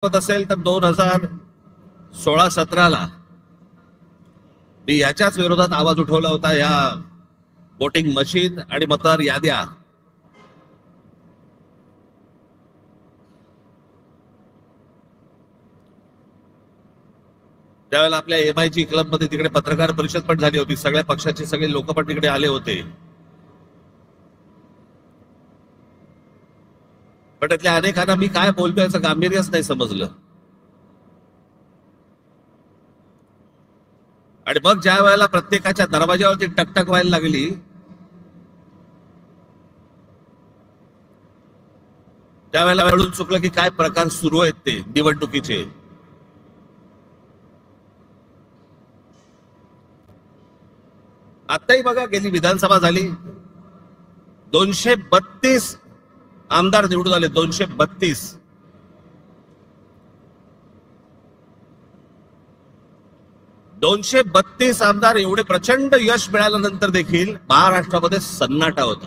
असेल तर 2016-17ला मी याच्याच विरोधात आवाज उठवला होता. या वोटिंग मशीन आणि मतदार याद्या त्यावेळेला आपल्या MIG क्लबमध्ये तिकडे पत्रकार परिषद पण झाली होती. सगळ्या पक्षाचे सगळे लोक पण तिकडे आले होते. पण त्यातल्या अनेकांना मी काय बोलतोय याचं गांभीर्यच नाही समजलं. आणि मग ज्या वेळेला प्रत्येकाच्या दरवाजावरती टकटक व्हायला लागली, त्यावेळेला कळून चुकलं की काय प्रकार सुरू आहेत ते निवडणुकीचे. आताही बघा, गेली विधानसभा झाली, 232 आमदार निवडून आले. 232. 232 आमदार. एवढे प्रचंड यश मिळाल्यानंतर देखील महाराष्ट्रामध्ये सन्नाटा होता.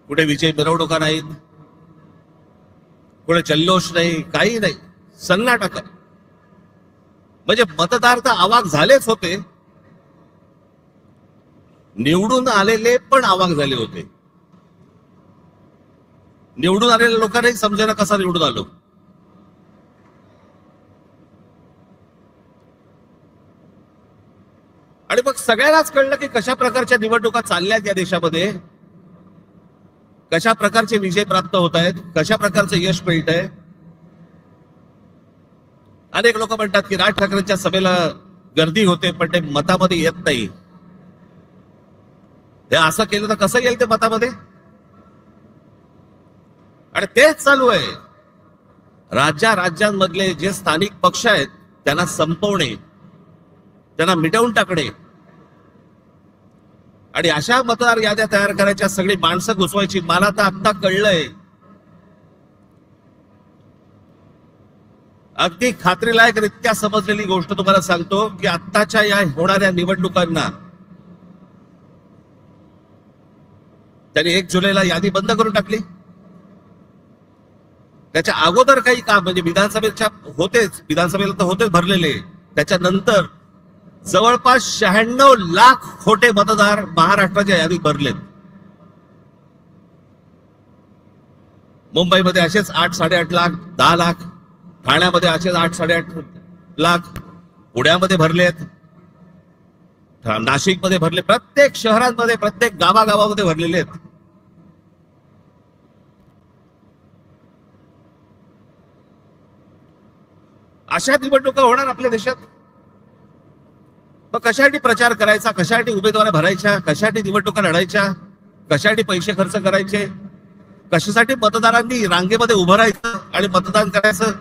कुठे विजय मिरवणुका नाहीत, कुठे जल्लोष नाही, काही नाही, सन्नाटा. म्हणजे मतदार तर अवाक झालेच होते, निवडून आलेले पण अवाक झाले होते. निवडून आलेल्या लोकांनाही समजेना कसा निवडून आलो. आणि मग सगळ्यांनाच कळलं की कशा प्रकारच्या निवडणुका चालल्यात या देशामध्ये, कशा प्रकारचे विजय प्राप्त होत आहेत, कशा प्रकारचं यश मिळत आहे. अनेक लोक म्हणतात की राज ठाकरेंच्या सभेला गर्दी होते पण ते मतामध्ये येत नाही. हे असं केलं तर कसं येईल ते मतामध्ये? आणि तेच चालू आहे. राज्यांमधले जे स्थानिक पक्ष आहेत त्यांना संपवणे, त्यांना मिटवून टाकणे आणि अशा मतदार याद्या तयार करायच्या, सगळी माणसं घुसवायची. मला तर आता कळलंय, अगदी खात्रीलायकरित्या समजलेली गोष्ट तुम्हाला सांगतो की आत्ताच्या या होणाऱ्या निवडणुकांना त्यांनी 1 जुलैला यादी बंद करून टाकली. त्याच्या अगोदर काही काम म्हणजे विधानसभेला तर होतेच भरलेले. त्याच्यानंतर जवळपास 96 लाख खोटे मतदार महाराष्ट्राच्या यादीत भरलेत. मुंबईमध्ये असेच 8-8.5 लाख, 10 लाख. ठाण्यामध्ये असेच 8-8.5 लाख. पुण्यामध्ये भरलेत, नाशिकमध्ये भरले, प्रत्येक शहरांमध्ये, प्रत्येक गावागावामध्ये भरलेले आहेत. अशा निवडणुका होणार आपल्या देशात. मग कशासाठी प्रचार करायचा, कशासाठी उमेदवार भरायच्या, कशासाठी निवडणुका लढायच्या, कशासाठी पैसे खर्च करायचे, कशासाठी मतदारांनी रांगेमध्ये उभं राहायचं आणि मतदान करायचं.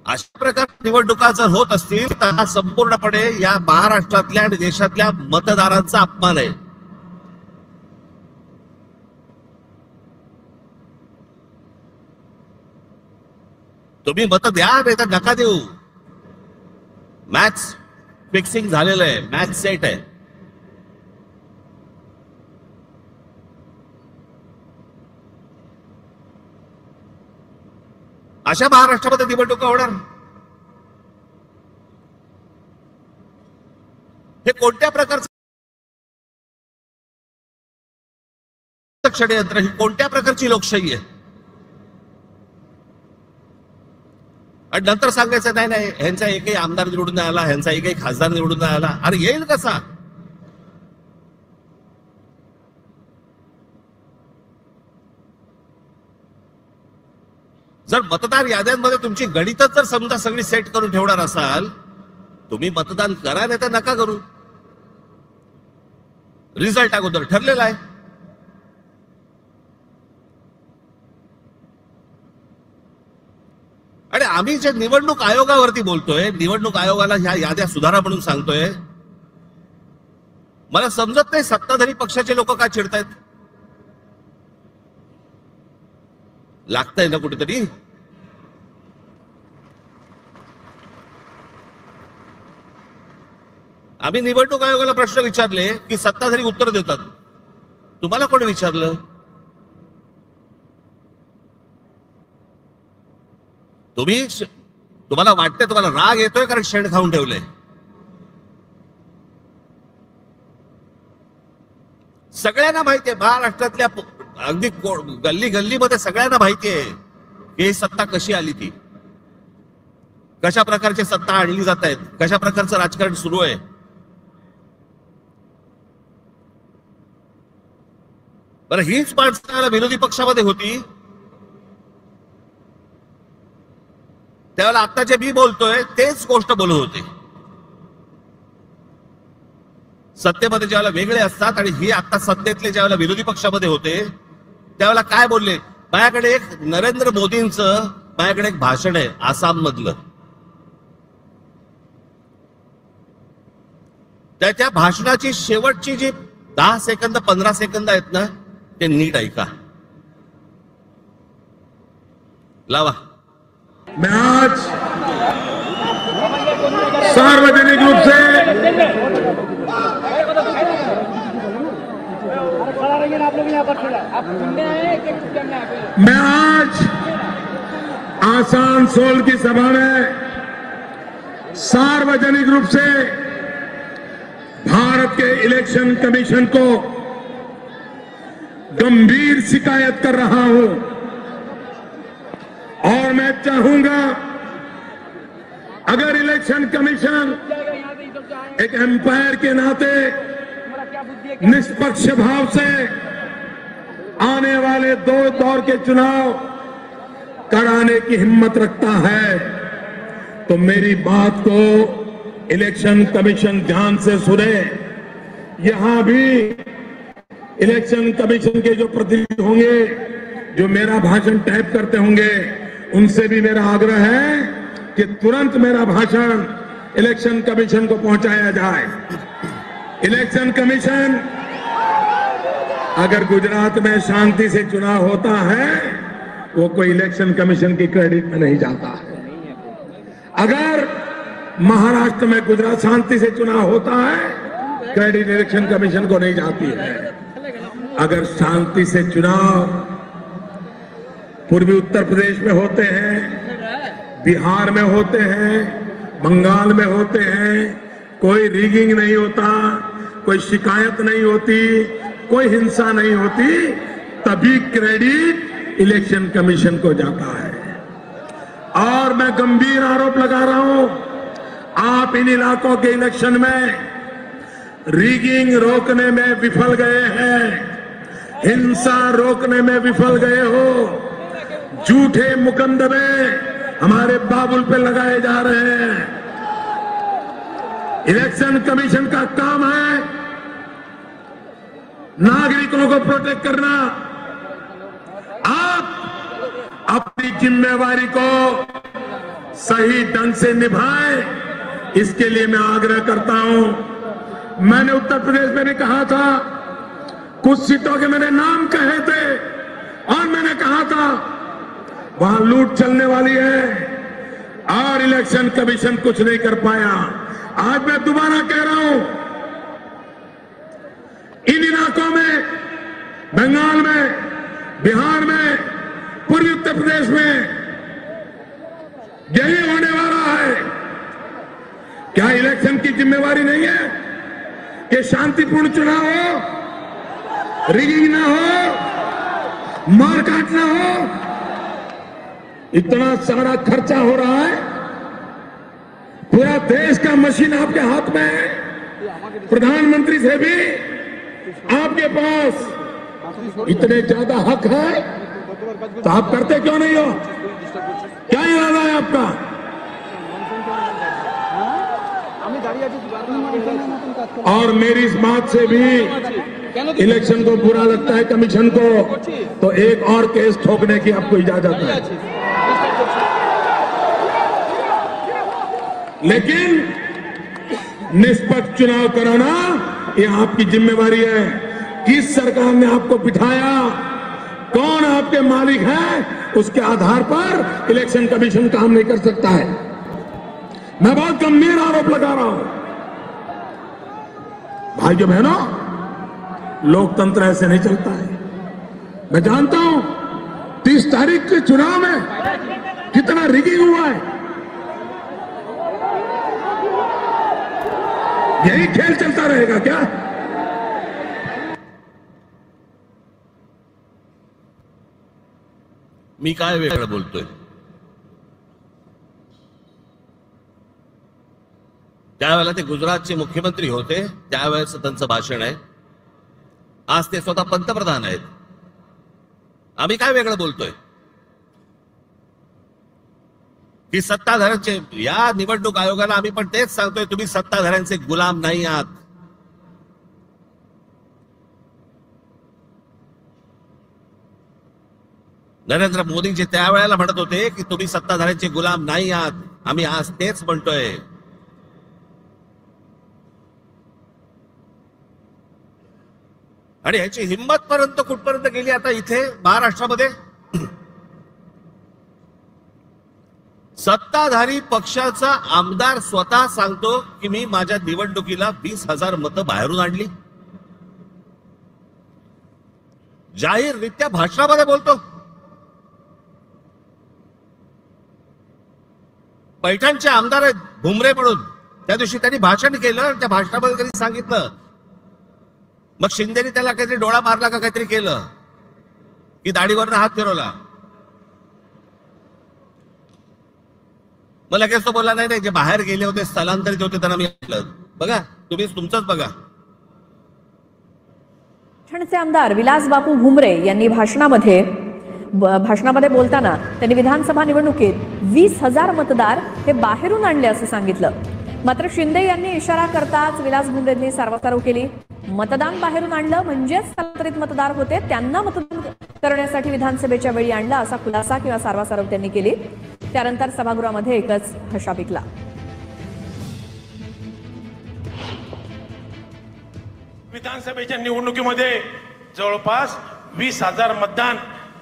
अशा प्रकारच्या निवडणुका जर होत असतील तर हा संपूर्णपणे या महाराष्ट्रातल्या आणि देशातल्या मतदारांचा अपमान आहे. तुम्ही मत द्या नाही तर नका देऊ. मॅच फिक्सिंग झालेलं आहे, मॅच सेट आहे. अशा महाराष्ट्रामध्ये निवडणुका होणार. हे कोणत्या प्रकारचं षडयंत्र, ही कोणत्या प्रकारची लोकशाही आहे? आणि नंतर सांगायचं नाही नाही ह्यांचा एकही आमदार निवडून नाही आला, ह्यांचा एकही खासदार निवडून नाही आला. अरे येईल कसा? जर मतदार याद्यांमध्ये तुमची गणितच जर समजा सगळी सेट करून ठेवणार असाल, तुम्ही मतदान करा नाही तर नका करू. रिझल्ट अगोदर ठरलेला आहे. आणि आम्ही जे निवडणूक आयोगावरती बोलतोय, निवडणूक आयोगाला ह्या याद्या सुधारा म्हणून सांगतोय, मला समजत नाही सत्ताधारी पक्षाचे लोक का चिडतायत. लागतंय ना कुठेतरी. आम्ही निवडणूक आयोगाला प्रश्न विचारले की सत्ताधारी उत्तर देतात. तुम्हाला कोण विचारलं? तुम्हाला वाटतंय, तुम्हाला राग येतोय कारण शेण खाऊन ठेवलंय. सगळ्यांना माहितीये, महाराष्ट्रातल्या अगदी गल्ली गल्लीमध्ये सगळ्यांना माहितीये ही सत्ता कशी आली, ती कशा प्रकारची सत्ता आणली जात आहेत, कशा प्रकारचं राजकारण सुरू आहे. बरं, हीच माणसं विरोधी पक्षामध्ये होती त्यावेळेला आता जे मी बोलतोय तेच गोष्ट बोलत होते. सत्तेमध्ये ज्यावेळेला वेगळे असतात आणि ही आता सत्तेतले ज्यावेळेला विरोधी पक्षामध्ये होते त्यावेळेला काय बोलले, माझ्याकडे एक नरेंद्र मोदींचं माझ्याकडे एक भाषण आहे आसाम मधलं, त्या भाषणाची शेवटची जी 10 सेकंद 15 सेकंद आहेत ना, ते नीट ऐका. लावा. मैं आज सार्वजनिक रूप से आसनसोल की सभा में सार्वजनिक रूप से भारत के इलेक्शन कमीशन को गंभीर शिकायत कर रहा हूं और मैं चाहूंगा अगर इलेक्शन कमीशन एक एम्पायर के नाते निष्पक्ष भाव से आने वाले 2 दौर के चुनाव कराने की हिम्मत रखता है तो मेरी बात को इलेक्शन कमीशन ध्यान से सुने. यहां भी इलेक्शन कमीशन के जो प्रतिनिधि होंगे जो मेरा भाषण टाइप करते होंगे उनसे भी मेरा आग्रह है कि तुरंत मेरा भाषण इलेक्शन कमीशन को पहुंचाया जाए. इलेक्शन कमीशन अगर गुजरात में शांति से चुनाव होता है वो कोई इलेक्शन कमीशन की क्रेडिट में नहीं जाता है. अगर महाराष्ट्र में गुजरात शांति से चुनाव होता है क्रेडिट इलेक्शन कमीशन को नहीं जाती है. अगर शांति से चुनाव पूर्वी उत्तर प्रदेश में होते हैं, बिहार में होते हैं, बंगाल में होते हैं, कोई रिगिंग नहीं होता, कोई शिकायत नहीं होती, कोई हिंसा नहीं होती, तभी क्रेडिट इलेक्शन कमीशन को जाता है. और मैं गंभीर आरोप लगा रहा हूं, आप इन इलाकों के इलेक्शन में रिगिंग रोकने में विफल गए हैं, हिंसा रोकने में विफल गए हो, झूठे मुकदमे हमारे बाबुल पे लगाए जा रहे हैं. इलेक्शन कमीशन का काम है नागरिकों को प्रोटेक्ट करना. आप अपनी जिम्मेवारी को सही ढंग से निभाएं, इसके लिए मैं आग्रह करता हूं. मैंने उत्तर प्रदेश में भी कहा था, कुछ सीटों के मैंने नाम कहे थे और मैंने कहा था वहां लूट चलने वाली है और इलेक्शन कमीशन कुछ नहीं कर पाया. आज मैं दोबारा कह रहा हूं, इन इलाकों में, बंगाल में, बिहार में, पूर्वी उत्तर प्रदेश में यही होने वाला है. क्या इलेक्शन की जिम्मेवारी नहीं है कि शांतिपूर्ण चुनाव हो, रिगिंग ना हो, मारकाट ना हो? इतना सारा खर्चा हो रहा है, पूरा देश का मशीन आपके हाथ में है, प्रधानमंत्री से भी आपके पास इतने ज्यादा हक है, तो आप करते क्यों नहीं हो? क्या इरादा है आपका? और मेरी इस बात से भी इलेक्शन को बुरा लगता है कमीशन को, तो एक और केस ठोकने की आपको इजाजत है. लेकिन निष्पक्ष चुनाव कराना ये आपकी जिम्मेवारी है. किस सरकार ने आपको बिठाया, कौन आपके मालिक है, उसके आधार पर इलेक्शन कमीशन काम नहीं कर सकता है. मैं बहुत गंभीर आरोप लगा रहा हूं. भाइयों बहनों, लोकतंत्र ऐसे नहीं चलता है. मैं जानता हूं 30 तारीख के चुनाव में कितना रिगिंग हुआ है, यही खेल चलता रहेगा क्या? मी काय वेगळं बोलतोय? त्यावेळेला ते गुजरातचे मुख्यमंत्री होते, त्यावेळेस त्यांचं भाषण आहे. आज ते स्वतः पंतप्रधान आहेत. आम्ही काय वेगळं बोलतोय? की सत्ताधाऱ्यांचे, या निवडणूक आयोगाला आम्ही पण तेच सांगतोय, तुम्ही सत्ताधाऱ्यांचे गुलाम नाही आहात. नरेंद्र मोदीजी त्यावेळेला म्हणत होते की तुम्ही सत्ताधाऱ्यांचे गुलाम नाही आहात. आम्ही आज तेच म्हणतोय. आणि याची हिंमत पर्यंत कुठपर्यंत गेली आता इथे महाराष्ट्रामध्ये? सत्ताधारी पक्षाचा आमदार स्वतः सांगतो की मी माझ्या निवडणुकीला 20,000 मतं बाहेरून आणली. जाहीररित्या भाषणामध्ये बोलतो. पैठणचे आमदार आहेत भुमरे म्हणून, त्या दिवशी त्यांनी भाषण केलं, त्या भाषणामध्ये त्यांनी सांगितलं. मग शिंदेनी त्याला काहीतरी डोळा मारला का काहीतरी केलं की दाढीवरनं हात फिरवला. मग लगेच तो बोलला नाही, जे बाहेर गेले होते, स्थलांतरित होते, त्यांना मी ऐकलं. बघा तुम्हीच तुमचंच बघा. पैठणचे आमदार विलास बापू भुमरे यांनी भाषणामध्ये बोलताना त्यांनी विधानसभा निवडणुकीत 20,000 मतदार हे बाहेरून आणले असं सांगितलं. मात्र शिंदे यांनी इशारा करताच विलास भुमरेंनी सारवासारव केली. मतदान बाहेरून आणलं म्हणजेच स्थलांतरित मतदार होते, त्यांना मतदान करण्यासाठी विधानसभेच्या वेळी आणलं असा खुलासा किंवा सारवासारव त्यांनी केली. त्यानंतर सभागृहामध्ये एकच हशा पिकला. विधानसभेच्या निवडणुकीमध्ये जवळपास 20,000 मतदान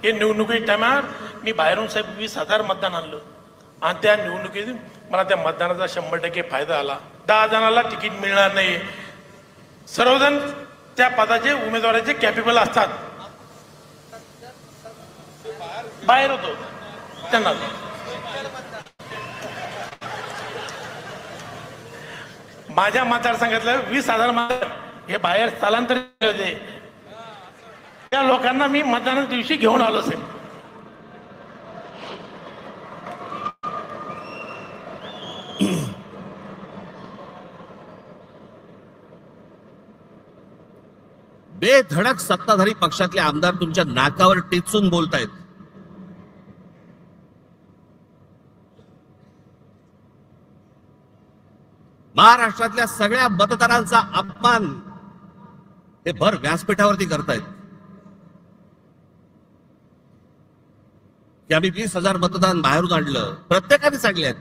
हे निवडणुकी टायमार मी बाहेरून साहेब 20,000 मतदान आणलं. आणि त्या निवडणुकीत मला त्या मतदानाचा 100% फायदा आला. 10 जणांना तिकीट मिळणार नाही. सर्वजण त्या पदाचे उमेदवाराचे कॅपेबल असतात. बाहेर होतो त्यांना. माझ्या मतदारसंघातलं 20,000 मतदार हे बाहेर स्थलांतरित होते. त्या लोकांना मी मतदानाच्या दिवशी घेऊन आलो असेल. बेधडक सत्ताधारी पक्षातले आमदार तुमच्या नाकावर टिचून बोलतायत. महाराष्ट्रातल्या सगळ्या मतदारांचा अपमान हे भर व्यासपीठावरती करतायत की आम्ही 20,000 मतदान बाहेरून आणलं. प्रत्येकाने सांगल्यात,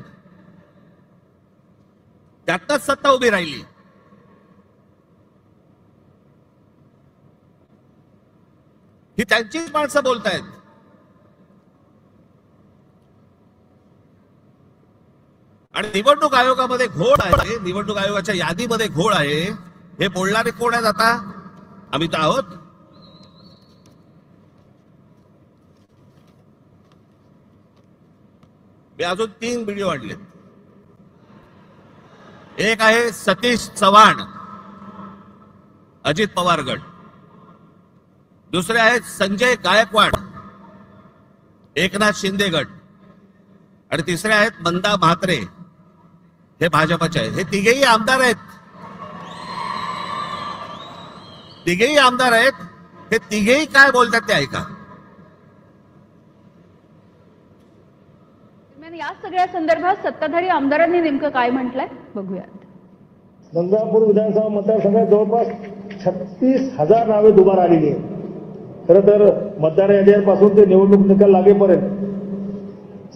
त्यातच सत्ता उभी राहिली. ही त्यांचीच माणसं बोलतायत. आणि निवडणूक आयोगामध्ये घोळ आहे, निवडणूक आयोगाच्या यादीमध्ये घोळ आहे. हे बोलणारे कोण आहेत आता? आम्ही तर आहोत. मी अजून 3 व्हिडिओ आणले. एक आहे सतीश चव्हाण, अजित पवार गट. दुसरे आहेत संजय गायकवाड, एकनाथ शिंदे गट. आणि तिसरे आहेत मंदा म्हात्रे, हे भाजपचे आहेत. हे तिघेही आमदार आहेत. तिघेही आमदार आहेत. हे तिघेही काय बोलतात ते ऐका. या सगळ्या संदर्भात सत्ताधारी आमदारांनी नेमकं काय म्हटलंय बघूयात. गंगापूर विधानसभा मतदारसंघात जवळपास 36,000 नावे दुबार आलेली आहेत. खरं तर मतदार यादीपासून ते निवडणूक निकाल लागेपर्यंत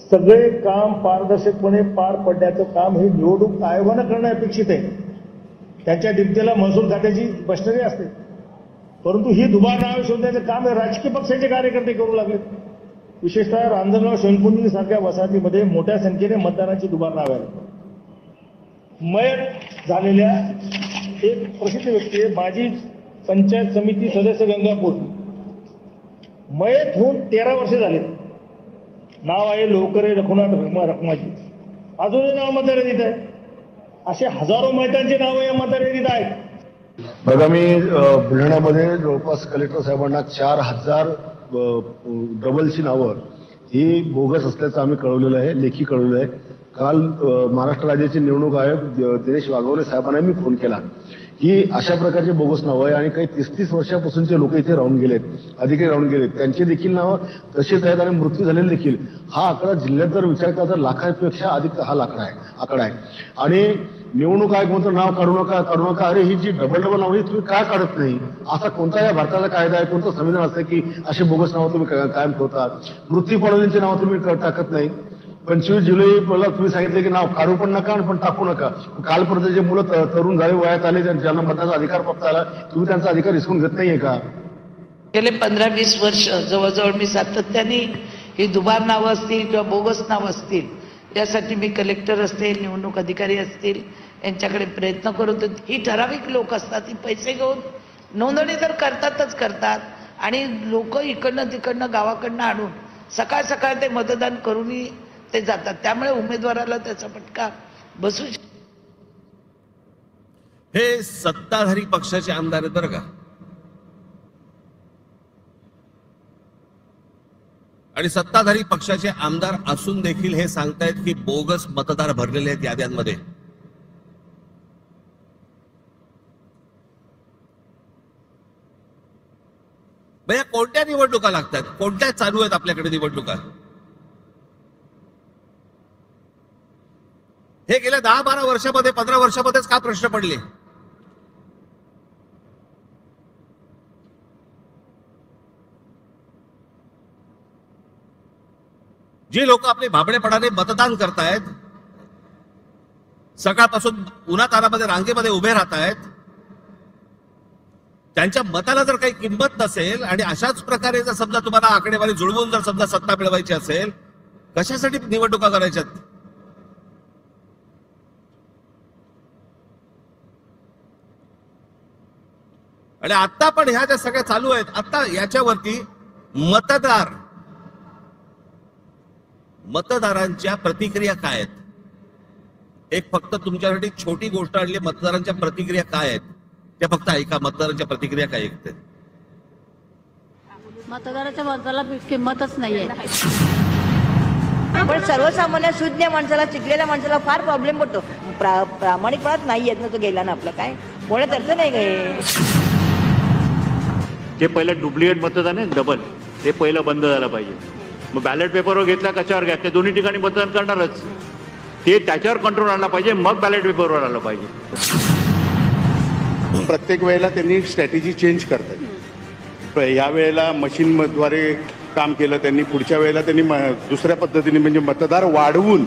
सगळे काम पारदर्शकपणे पार पडण्याचं काम हे निवडणूक आयोगानं करणं अपेक्षित आहे. त्यांच्या डिप्टीला महसूल खात्याची मशिनरी असते, परंतु ही दुबार नावे शोधण्याचं काम हे राजकीय पक्षाचे कार्यकर्ते करू लागले. विशेषतः रांजणगाव शैलपुंजी सारख्या वसाहतीमध्ये मोठ्या संख्येने मतदानाची दुबार नावे आहेत. मयत झालेल्या एक प्रसिद्ध व्यक्ती आहे, माजी पंचायत समिती सदस्य गंगापूर, मयत होऊन 13 वर्षे झाले. नाव आहे लोकरे रघुनाथ रखमाजी, अजूनही नाव मतदार आहे. असे हजारो मैदानचे नाव या मतदार आहेत. बघा, मी बुलढाण्यामध्ये जवळपास कलेक्टर साहेबांना 4000 डबलची नावं ही बोगस असल्याचं आम्ही कळवलेलं आहे, लेखी कळवलेलं आहे. काल महाराष्ट्र राज्याचे निवडणूक आयोग दिनेश वाघोले साहेबांना मी फोन केला की अशा प्रकारचे बोगस नावं आहे आणि काही 30-30 वर्षापासूनचे लोक इथे राहून गेलेत, अधिकारी राहून गेलेत, त्यांचे देखील नावं तसेच आहेत आणि मृत्यू झालेले देखील. हा आकडा जिल्ह्यात जर विचार केला तर लाखापेक्षा अधिक हा आकडा आहे. आणि निवडणूक आयोग म्हणतो नाव काढू नका. अरे ही जी डबल नावं तुम्ही काय काढत नाही? असा कोणता या भारताचा कायदा आहे, कोणतं संविधान असतं की असे बोगस नावं तुम्ही कायम ठेवतात? मृत्यू पावलेल्यांची नावं तुम्ही टाकत नाही. 25 जुलैला तुम्ही सांगितले की नाव काढू पण नका पण टाकू नका. कालपर्यंत जे मुलं तरुण झाले, वयात आले, ज्यांना मतदानाचा अधिकार प्राप्त झाला, तुम्ही त्यांचा अधिकार हिसकून घेत नाहीये का? गेले 15-20 वर्ष जवळजवळ मी सातत्याने ही दुबार नावं असतील किंवा बोगस नावं असतील यासाठी मी कलेक्टर असतील, निवडणूक अधिकारी असतील यांच्याकडे प्रयत्न करत होते. ही ठराविक लोक असतात, ही पैसे घेऊन नोंदणी तर करतात आणि लोक इकडनं तिकडनं गावाकडनं आणून सकाळ सकाळ ते मतदान करूनही ते जातात. त्यामुळे उमेदवाराला त्याचा फटका बसू शकतो. हे सत्ताधारी पक्षाचे आमदार आहेत बरं का. आणि सत्ताधारी पक्षाचे आमदार असून देखील हे सांगतायत की बोगस मतदार भरलेले आहेत याद्यांमध्ये. भैया कोणत्या निवडणुका लागतात, कोणत्या चालू आहेत आपल्याकडे निवडणुका? हे गेल्या 10-12 वर्षामध्ये 15 वर्षामध्येच का प्रश्न पडले? जी लोक आपले भाबडेपणाने मतदान करतायत, सकाळपासून उन्हातानामध्ये रांगेमध्ये उभे राहतायत, त्यांच्या मताला जर काही किंमत नसेल आणि अशाच प्रकारे जर समजा तुम्हाला आकडेवारी जुळवून जर समजा सत्ता मिळवायची असेल, कशासाठी निवडणुका करायच्यात? आणि आता पण ह्या ज्या सगळ्या चालू आहेत, आता याच्यावरती मतदारांच्या प्रतिक्रिया काय आहेत? एक फक्त तुमच्यासाठी छोटी गोष्ट आणली, मतदारांच्या प्रतिक्रिया काय आहेत त्या फक्त ऐका. मतदारांच्या प्रतिक्रिया काय ऐकते? मतदाराच्या मताला किंमतच नाहीये. पण सर्वसामान्य शून्य माणसाला, शिकलेल्या माणसाला फार प्रॉब्लेम पडतो. प्रामाणिकपणात नाही येत ना, तो गेला ना आपलं काय पुण्यात अर्थ नाही काय. जे पहिलं डुप्लिकेट मतदान आहे डबल, ते पहिलं बंद झालं पाहिजे. मग बॅलेट पेपरवर घेतला कशावर घ्या, ते दोन्ही ठिकाणी मतदान करणारच, ते त्याच्यावर कंट्रोल आणला पाहिजे, मग बॅलेट पेपरवर आलं पाहिजे. प्रत्येक वेळेला त्यांनी स्ट्रॅटेजी चेंज करतात. या वेळेला मशीनद्वारे काम केलं त्यांनी, पुढच्या वेळेला त्यांनी दुसऱ्या पद्धतीने म्हणजे मतदार वाढवून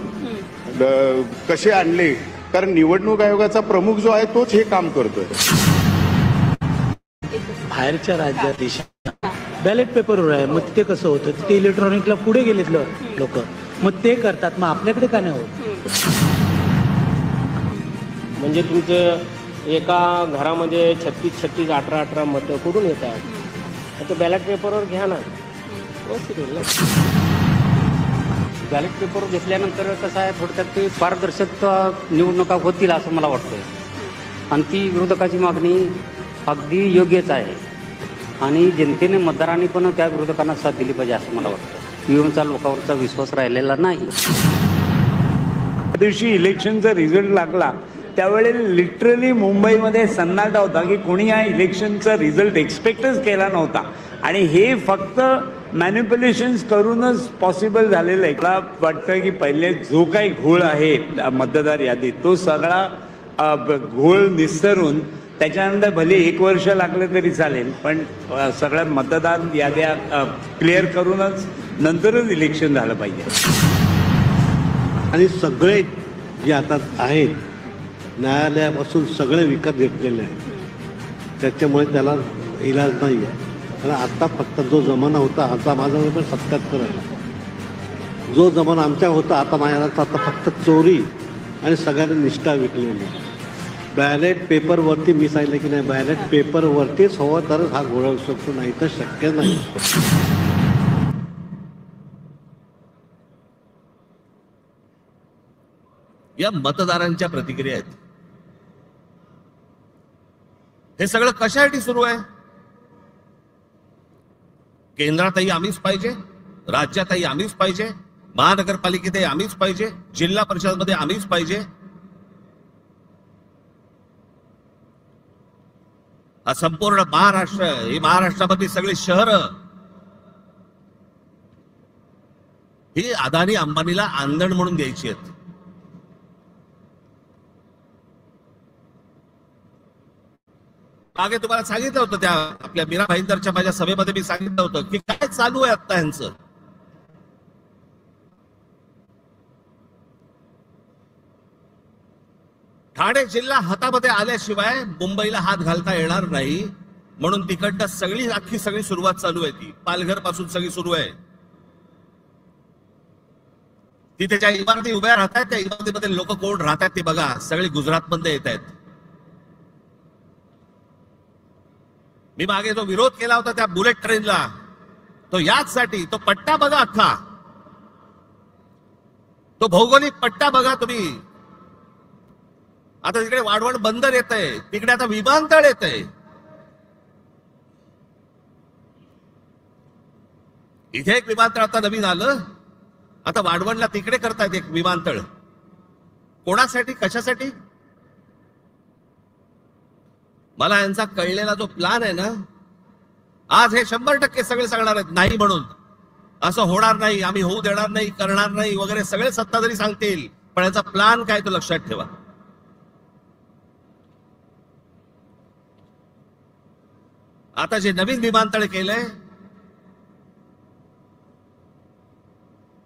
कसे आणले. कारण निवडणूक आयोगाचा प्रमुख जो आहे तोच हे काम करतोय. बाहेरच्या राज्यात, देशात बॅलेट पेपरवर आहे, मग ते कसं होतं? ते इलेक्ट्रॉनिकला पुढे गेलेत लोक, मग ते करतात, मग आपल्याकडे का नाही होत? म्हणजे तुमचं एका घरामध्ये 36, 18 मतं कुठून येत आहेत? तर बॅलेट पेपरवर घ्या ना. बॅलेट पेपरवर घेतल्यानंतर कसं आहे, थोडक्यात ते पारदर्शक निवडणुका होतील असं मला वाटतं. आणि ती विरोधकाची मागणी अगदी योग्यच आहे आणि जनतेने, मतदारांनी पण त्या विरोधकांना साथ दिली पाहिजे असं मला वाटतं. ईव्हीएमचा लोकांवरचा विश्वास राहिलेला नाही. दिवशी इलेक्शनचा रिझल्ट लागला त्यावेळेला लिटरली मुंबईमध्ये सन्नाटा होता की कोणी या इलेक्शनचा रिझल्ट एक्सपेक्टच केला नव्हता. आणि हे फक्त मॅनिप्युलेशन्स करूनच पॉसिबल झालेलं आहे. मला वाटतं की पहिले जो काही घोळ आहे मतदार यादीत, तो सगळा घोळ निस्तरून त्याच्यानंतर भले 1 वर्ष लागलं तरी चालेल, पण सगळ्या मतदार याद्या क्लिअर करूनच नंतरच इलेक्शन झालं पाहिजे. आणि सगळे जे आता आहेत न्यायालयापासून सगळे विकत घेतलेले आहेत, त्याच्यामुळे त्याला इलाज नाही आहे. कारण आता फक्त जो जमाना होता, आता माझा पण 77 आहे, जो जमाना आमच्या होता आता माझ्या आता फक्त चोरी आणि सगळ्यांना निष्ठा विकलेली. बॅलेट पेपरवरती मी सांगितलं की नाही, बॅलेट पेपरवरतीच हवं तरच हा घोळ शकतो, नाही तर शक्य नाही. या मतदारांच्या प्रतिक्रिया आहेत. हे सगळं कशासाठी सुरू आहे? केंद्रातही आम्हीच पाहिजे, राज्यातही आम्हीच पाहिजे, महानगरपालिकेतही आम्हीच पाहिजे, जिल्हा परिषदमध्ये आम्हीच पाहिजे. हा संपूर्ण महाराष्ट्र, ही महाराष्ट्रामधली सगळी शहरं ही अदानी अंबानीला आंदण म्हणून द्यायची आहेत. मागे तुम्हाला सांगितलं होतं, त्या आपल्या मीरा भाईंदरच्या माझ्या सभेमध्ये मी सांगितलं होतं की काय चालू आहे आता यांचं. ठाणे जिल्हा हातामध्ये आल्याशिवाय मुंबईला हात घालता येणार नाही, म्हणून तिकडनं सगळी सुरुवात चालू आहे. ती पालघर पासून सगळी सुरू आहे. तिथे ज्या इमारती उभ्या राहतात त्या इमारतीमध्ये लोक कोण राहतात ते बघा, सगळे गुजरात मध्ये येत आहेत. मी मागे जो विरोध केला होता त्या बुलेट ट्रेनला, तो याचसाठी, तो पट्टा बघा अख्खा, तो भौगोलिक पट्टा बघा तुम्ही. आता तिकडे वाढवण बंदर येत आहे, तिकडे आता विमानतळ येत आहे. इथे एक विमानतळ आता नवीन आलं, आता वाढवणला तिकडे करतायत एक विमानतळ. कोणासाठी, कशासाठी? मला यांचा कळलेला जो प्लान आहे ना, आज हे 100% सगळे सांगणार आहेत नाही म्हणून, असं होणार नाही, आम्ही होऊ देणार नाही, करणार नाही वगैरे सगळे सत्ताधारी सांगतील, पण याचा प्लान काय तो लक्षात ठेवा. आता जे नवीन विमानतळ केलंय,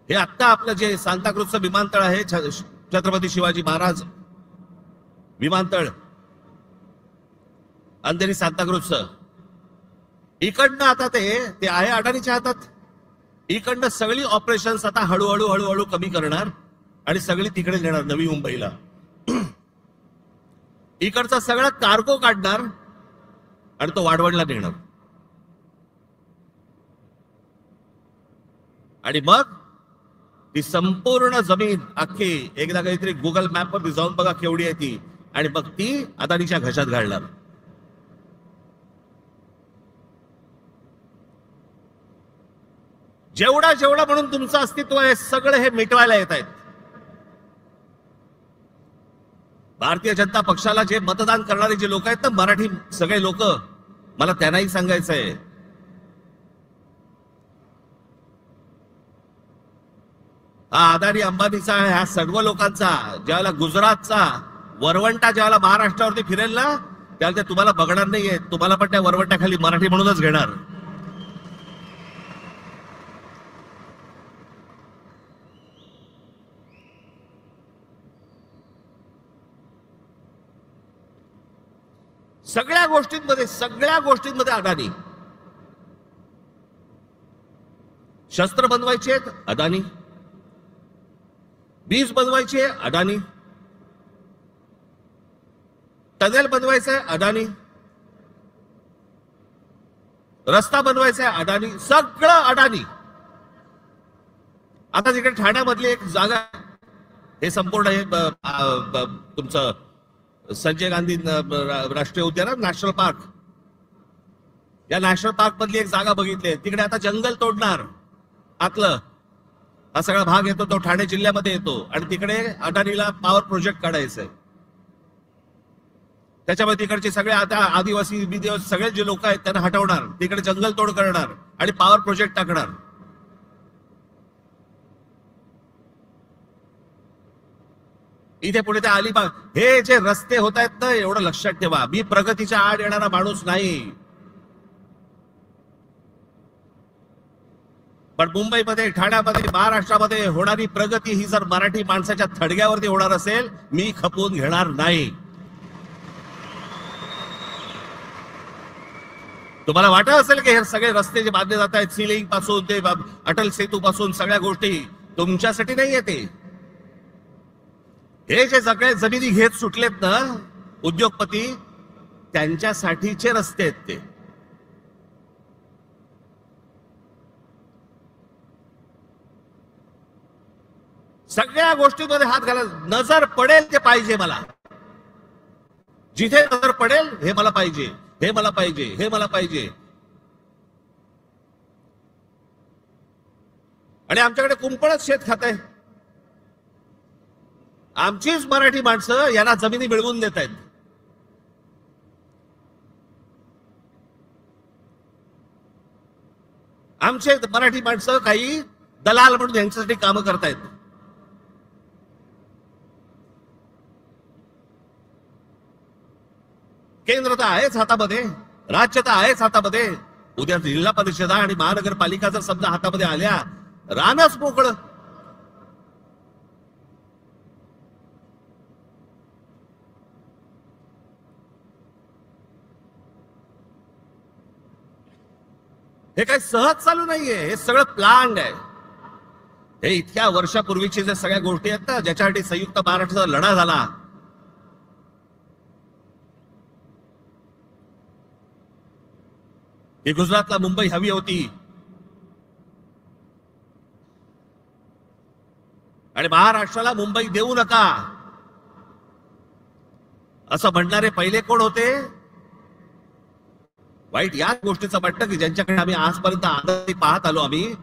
हे आत्ता आपलं जे सांताक्रूजचं विमानतळ आहे, छत्रपती शिवाजी महाराज विमानतळ, अंधेरी सांताक्रूजचं, इकडनं आता ते आहे अडाणीच्या हातात. इकडनं सगळी ऑपरेशन्स आता हळूहळू कमी करणार आणि सगळी तिकडे नेणार नवी मुंबईला. इकडचा सगळा कार्गो काढणार आणि तो वाढवणला नेणार. आणि मग ती संपूर्ण जमीन अख्खी एकदा काहीतरी गुगल मॅप वर जाऊन बघा केवढी आहे ती, आणि मग ती अदानीच्या घशात घालणार. जेवढा म्हणून तुमचं अस्तित्व आहे सगळं हे मिटवायला येत आहेत. भारतीय जनता पक्षाला जे मतदान करणारे जे लोक आहेत ना, मराठी सगळे लोक, मला त्यांनाही सांगायचं आहे, हा अदानी अंबानीचा, ह्या सर्व लोकांचा ज्यावेळेला गुजरातचा वरवंटा ज्यावेळेला महाराष्ट्रावरती फिरेल ना, त्यावेळेला ते तुम्हाला बघणार नाहीये, तुम्हाला पण त्या वरवंट्याखाली मराठी म्हणूनच घेणार. सगळ्या गोष्टींमध्ये अदानी. शस्त्र बनवायचे आहेत अदानी, बीज बनवायचे अदानी, टनेल बनवायचंय अदानी, रस्ता बनवायचा आहे अदानी, सगळं अदानी. आता तिकडे ठाण्यामधली एक जागा, हे संपूर्ण हे तुमचं संजय गांधी राष्ट्रीय उद्यान, नॅशनल पार्क, या नॅशनल पार्क मधली एक जागा बघितली, तिकडे आता जंगल तोडणार आतलं. हा सगळा भाग येतो तो ठाणे जिल्ह्यामध्ये येतो आणि तिकडे अदानीला पॉवर प्रोजेक्ट काढायचंय. त्याच्यामुळे तिकडचे सगळे आता आदिवासी बिदिवासी सगळे जे लोक आहेत त्यांना हटवणार, तिकडे जंगल तोड करणार आणि पॉवर प्रोजेक्ट टाकणार. इथे पुढे ते अलिबाग, हे जे रस्ते होत आहेत ना, एवढं लक्षात ठेवा, मी प्रगतीच्या आड येणारा माणूस नाही, पण मुंबईमध्ये, ठाण्यामध्ये, महाराष्ट्रामध्ये होणारी प्रगती ही जर मराठी माणसाच्या थडग्यावरती होणार असेल, मी खपवून घेणार नाही. तुम्हाला वाटत असेल की हे सगळे रस्ते जे बांधले जात आहेत, सिलिंग पासून ते अटल सेतू पासून सगळ्या गोष्टी तुमच्यासाठी नाही येते. हे जे सगळे जमिनी घेत सुटलेत ना उद्योगपती, त्यांच्यासाठीचे रस्ते आहेत ते. सगळ्या गोष्टींमध्ये हात घाला. नजर पडेल ते पाहिजे मला. जिथे नजर पडेल हे मला पाहिजे, हे मला पाहिजे, हे मला पाहिजे. आणि आमच्याकडे कुंपणच शेत खात आहे. आमचीच मराठी माणसं यांना जमिनी मिळवून देत आहेत. आमचे मराठी माणसं काही दलाल म्हणून यांच्यासाठी कामं करतायत. केंद्र तर आहेच हातामध्ये, राज्य तर आहेच हातामध्ये. उद्या जिल्हा परिषदा आणि महानगरपालिका जर समजा हातामध्ये आल्या, रानच मोकळं. हे काही सहज चालू नाहीये, हे सगळं प्लॅन्ड आहे. हे इतक्या वर्षापूर्वीची जे सगळ्या गोष्टी आहेत ना, ज्याच्यासाठी संयुक्त महाराष्ट्राचा लढा झाला, ही गुजरातला मुंबई हवी होती आणि महाराष्ट्राला मुंबई देऊ नका असं म्हणणारे पहिले कोण होते? वाईट याच गोष्टीचं वाटतं की ज्यांच्याकडे आम्ही आजपर्यंत आदरी पाहत आलो आम्ही,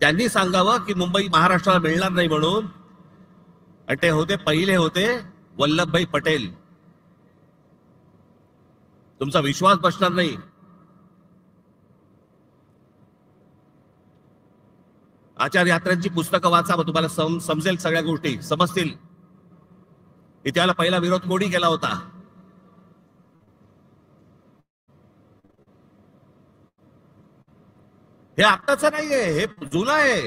त्यांनी सांगावं की मुंबई महाराष्ट्राला मिळणार नाही म्हणून. आणि ते होते पहिले होते वल्लभभाई पटेल. तुमचा विश्वास बसणार नाही. आचार्य यात्रांची पुस्तकं वाचा, मग तुम्हाला समजेल, सगळ्या गोष्टी समजतील. इतिहाला पहिला विरोध कोणी केला होता? हे आत्ताच नाहीये, हे जुनं आहे.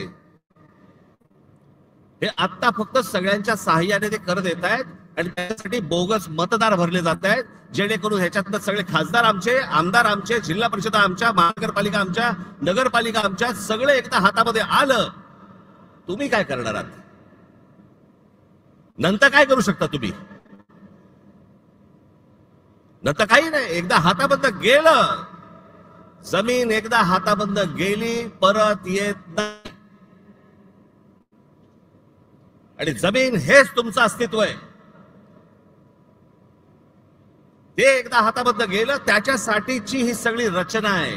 हे आत्ता फक्त सगळ्यांच्या सहाय्याने ते करत येत आहेत आणि त्यासाठी बोगस मतदार भरले जात आहेत, जेणेकरून ह्याच्यातनं सगळे खासदार आमचे, आमदार आमचे, जिल्हा परिषद आमच्या, महानगरपालिका आमच्या, नगरपालिका आमच्या, सगळे एकदा हातामध्ये आलं. तुम्ही काय करणार आहात? नंतर काय करू शकता तुम्ही? नंतर काही नाही. एकदा हाताबंद गेलं, जमीन एकदा हाताबंद गेली, परत येत नाही. आणि जमीन हेच तुमचं अस्तित्व आहे. ते एकदा हाताबंद गेलं, त्याच्यासाठीची ही सगळी रचना आहे.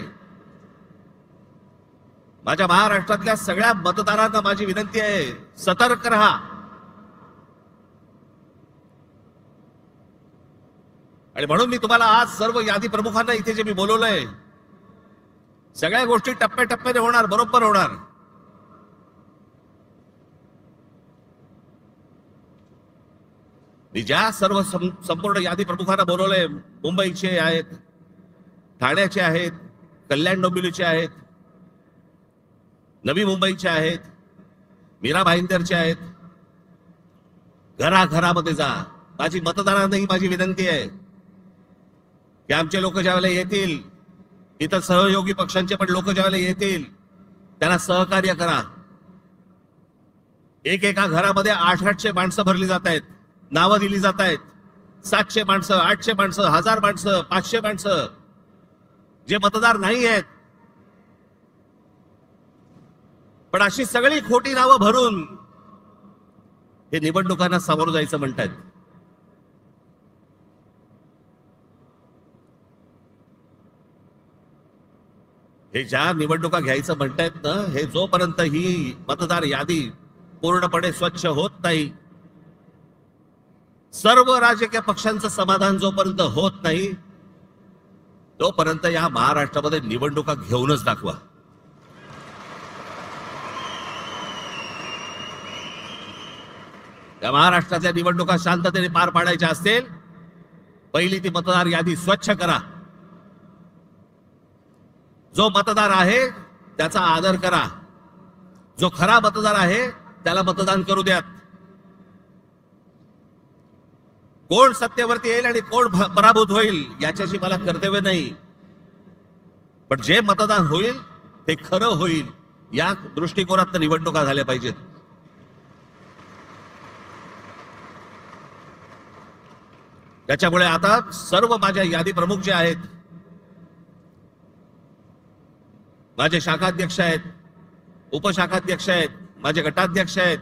माझ्या महाराष्ट्रातल्या सगळ्या मतदारांना माझी विनंती आहे, सतर्क रहा. आणि म्हणून मी तुम्हाला आज सर्व यादी प्रमुखांना इथे जे मी बोलवलंय, सगळ्या गोष्टी टप्प्याटप्प्याने होणार, बरोबर होणार. मी ज्या सर्व संपूर्ण यादी प्रमुखांना बोलवलंय, मुंबईचे आहेत, ठाण्याचे आहेत, कल्याण डोंबिवलीचे आहेत, नवी मुंबईचे आहेत, मीरा भाईंदरचे आहेत. घराघरामध्ये जा. माझी मतदारांनाही माझी विनंती आहे की आमचे लोक ज्यावेळेला येतील, इतर सहयोगी पक्षांचे पण लोक ज्यावेळेला येतील, त्यांना सहकार्य करा. एका घरामध्ये 800 माणसं भरली जात आहेत, नावं दिली जात आहेत. 700 माणसं, 800 माणसं, 1000 माणसं, 500 माणसं, जे मतदार नाही आहेत. पण अशी सगळी खोटी नावं भरून हे निवडणुकांना सामोरं जायचं म्हणतात. हे ज्या निवडणुका घ्यायचं म्हणतायत ना, हे जोपर्यंत ही मतदार यादी पूर्णपणे स्वच्छ होत नाही, सर्व राजकीय पक्षांचं समाधान जोपर्यंत होत नाही, तोपर्यंत या महाराष्ट्रामध्ये निवडणुका घेऊनच दाखवा. या महाराष्ट्राच्या निवडणुका शांततेने पार पाडायच्या असतील, पहिली ती मतदार यादी स्वच्छ करा. जो मतदार आहे त्याचा आदर करा. जो खरा मतदार आहे त्याला मतदान करू द्या. कोण सत्तेवरती येईल आणि कोण पराभूत होईल याच्याशी मला कर्तव्य नाही, पण जे मतदान होईल ते खरं होईल, या दृष्टिकोनात निवडणुका झाल्या पाहिजेत. त्याच्यामुळे आता सर्व माझ्या यादी प्रमुख जे आहेत, माझे शाखाध्यक्ष आहेत, उपशाखाध्यक्ष आहेत, माझे गटाध्यक्ष आहेत,